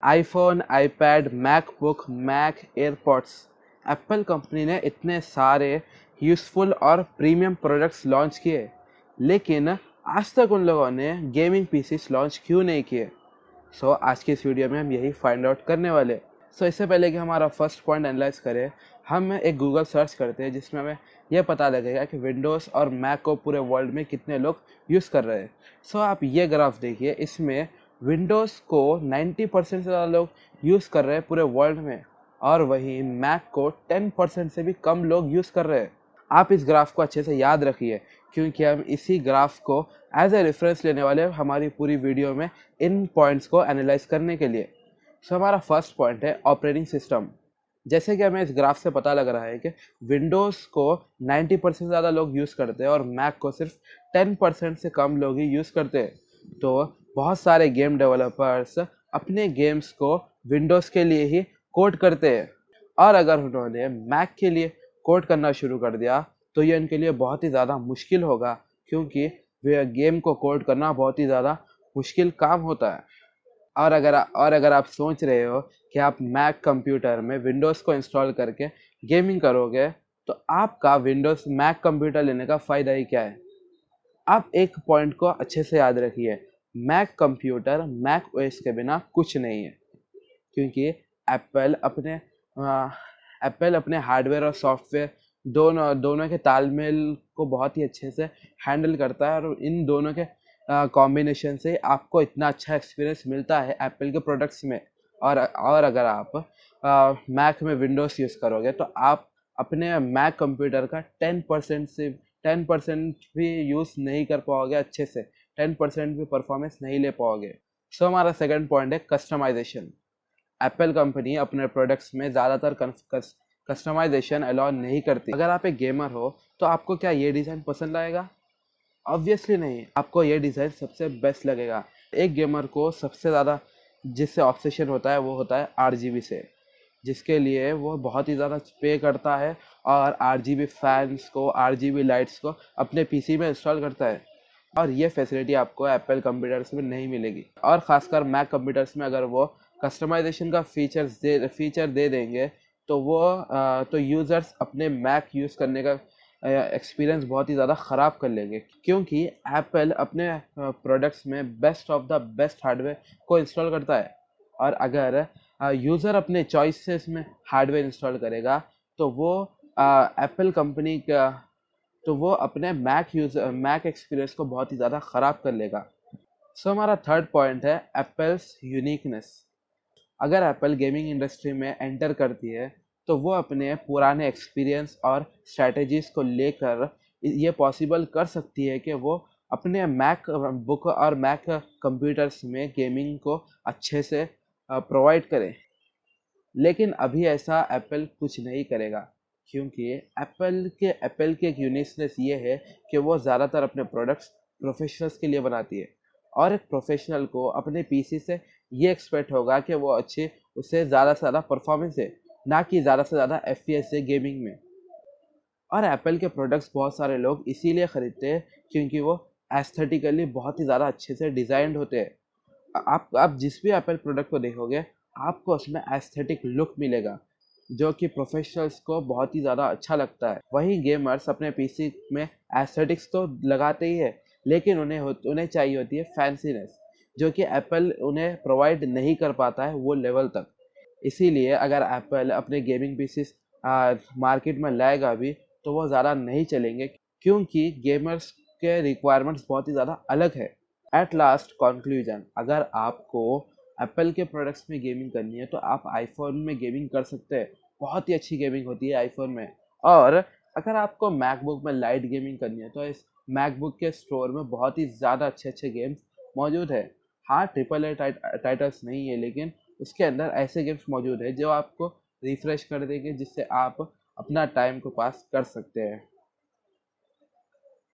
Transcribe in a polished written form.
IPhone, iPad, MacBook, Mac, AirPods, Apple company ने इतने सारे यूज़फुल और प्रीमियम प्रोडक्ट्स लॉन्च किए, लेकिन आज तक उन लोगों ने गेमिंग पीसीस लॉन्च क्यों नहीं किए। आज की इस वीडियो में हम यही फाइंड आउट करने वाले। इससे पहले कि हमारा फर्स्ट पॉइंट एनालाइज करें, हम एक गूगल सर्च करते हैं जिसमें हमें यह पता लगेगा कि विंडोज़ और मैक को पूरे वर्ल्ड में कितने लोग यूज़ कर रहे हैं। आप ये ग्राफ देखिए, इसमें विंडोज़ को 90% से ज़्यादा लोग यूज़ कर रहे हैं पूरे वर्ल्ड में, और वहीं मैक को 10% से भी कम लोग यूज़ कर रहे हैं। आप इस ग्राफ को अच्छे से याद रखिए, क्योंकि हम इसी ग्राफ को एज ए रेफरेंस लेने वाले हैं हमारी पूरी वीडियो में इन पॉइंट्स को एनालाइज करने के लिए। हमारा फर्स्ट पॉइंट है ऑपरेटिंग सिस्टम। जैसे कि हमें इस ग्राफ से पता लग रहा है कि विंडोज़ को 90% से ज़्यादा लोग यूज़ करते हैं और मैक को सिर्फ 10% से कम लोग ही यूज़ करते हैं। तो बहुत सारे गेम डेवलपर्स अपने गेम्स को विंडोज़ के लिए ही कोड करते हैं, और अगर उन्होंने मैक के लिए कोड करना शुरू कर दिया तो ये उनके लिए बहुत ही ज़्यादा मुश्किल होगा, क्योंकि वे गेम को कोड करना बहुत ही ज़्यादा मुश्किल काम होता है। और अगर आप सोच रहे हो कि आप मैक कंप्यूटर में विंडोज़ को इंस्टॉल करके गेमिंग करोगे, तो आपका विंडोज़ मैक कंप्यूटर लेने का फ़ायदा ही क्या है। आप एक पॉइंट को अच्छे से याद रखिए, मैक कंप्यूटर मैक ओएस के बिना कुछ नहीं है, क्योंकि एप्पल अपने एप्पल अपने हार्डवेयर और सॉफ्टवेयर दोनों दोनों के तालमेल को बहुत ही अच्छे से हैंडल करता है, और इन दोनों के कॉम्बिनेशन से आपको इतना अच्छा एक्सपीरियंस मिलता है एप्पल के प्रोडक्ट्स में। और अगर आप मैक में विंडोज़ यूज़ करोगे तो आप अपने मैक कंप्यूटर का 10% भी यूज़ नहीं कर पाओगे अच्छे से, 10% भी परफॉर्मेंस नहीं ले पाओगे। हमारा सेकंड पॉइंट है कस्टमाइजेशन। एप्पल कंपनी अपने प्रोडक्ट्स में ज़्यादातर कस्टमाइजेशन अलाउ नहीं करती। अगर आप एक गेमर हो तो आपको क्या ये डिज़ाइन पसंद आएगा? ऑब्वियसली नहीं, आपको ये डिज़ाइन सबसे बेस्ट लगेगा। एक गेमर को सबसे ज़्यादा जिससे ऑब्सेशन होता है वो होता है RGB से, जिसके लिए वो बहुत ही ज़्यादा पे करता है और RGB फैंस को, RGB लाइट्स को अपने पीसी में इंस्टॉल करता है, और ये फैसिलिटी आपको एप्पल कंप्यूटर्स में नहीं मिलेगी। और ख़ासकर मैक कंप्यूटर्स में अगर वो कस्टमाइजेशन का फीचर दे देंगे तो यूज़र्स अपने मैक यूज़ करने का एक्सपीरियंस बहुत ही ज़्यादा ख़राब कर लेंगे, क्योंकि एप्पल अपने प्रोडक्ट्स में best of the best hardware को इंस्टॉल करता है। और अगर यूज़र अपने चॉइस से इसमें हार्डवेयर इंस्टॉल करेगा तो वो एप्पल कंपनी का तो वो अपने मैक एक्सपीरियंस को बहुत ही ज़्यादा ख़राब कर लेगा। हमारा थर्ड पॉइंट है एप्पल्स यूनिकनेस। अगर एप्पल गेमिंग इंडस्ट्री में एंटर करती है तो वो अपने पुराने एक्सपीरियंस और स्ट्रैटेजीज़ को लेकर ये पॉसिबल कर सकती है कि वो अपने मैक बुक और मैक कंप्यूटर्स में गेमिंग को अच्छे से प्रोवाइड करें। लेकिन अभी ऐसा एप्पल कुछ नहीं करेगा, क्योंकि एप्पल की एक यूनिकनेस ये है कि वो ज़्यादातर अपने प्रोडक्ट्स प्रोफेशनल्स के लिए बनाती है, और एक प्रोफेशनल को अपने पीसी से ये एक्सपेक्ट होगा कि वो अच्छे उससे ज़्यादा से ज़्यादा परफॉर्मेंस है, ना कि ज़्यादा से ज़्यादा FPS है गेमिंग में। और एप्पल के प्रोडक्ट्स बहुत सारे लोग इसीलिए ख़रीदते हैं क्योंकि वो एस्थेटिकली बहुत ही ज़्यादा अच्छे से डिज़ाइंड होते हैं। आप जिस भी एप्पल प्रोडक्ट को देखोगे, आपको उसमें एस्थेटिक लुक मिलेगा, जो कि प्रोफेशनल्स को बहुत ही ज़्यादा अच्छा लगता है। वहीं गेमर्स अपने पीसी में एस्थेटिक्स तो लगाते ही है, लेकिन उन्हें चाहिए होती है फैंसीनेस, जो कि एप्पल उन्हें प्रोवाइड नहीं कर पाता है वो लेवल तक। इसीलिए अगर एप्पल अपने गेमिंग पीसीस मार्केट में लाएगा भी तो वो ज़्यादा नहीं चलेंगे, क्योंकि गेमर्स के रिक्वायरमेंट्स बहुत ही ज़्यादा अलग है। एट लास्ट कंक्लूजन, अगर आपको एप्पल के प्रोडक्ट्स में गेमिंग करनी है तो आप आईफोन में गेमिंग कर सकते हैं, बहुत ही अच्छी गेमिंग होती है आईफोन में। और अगर आपको मैकबुक में लाइट गेमिंग करनी है तो इस मैकबुक के स्टोर में बहुत ही ज़्यादा अच्छे अच्छे गेम्स मौजूद है। हाँ, AAA टाइटल्स नहीं है, लेकिन उसके अंदर ऐसे गेम्स मौजूद है जो आपको रिफ्रेश कर देंगे, जिससे आप अपना टाइम को पास कर सकते हैं।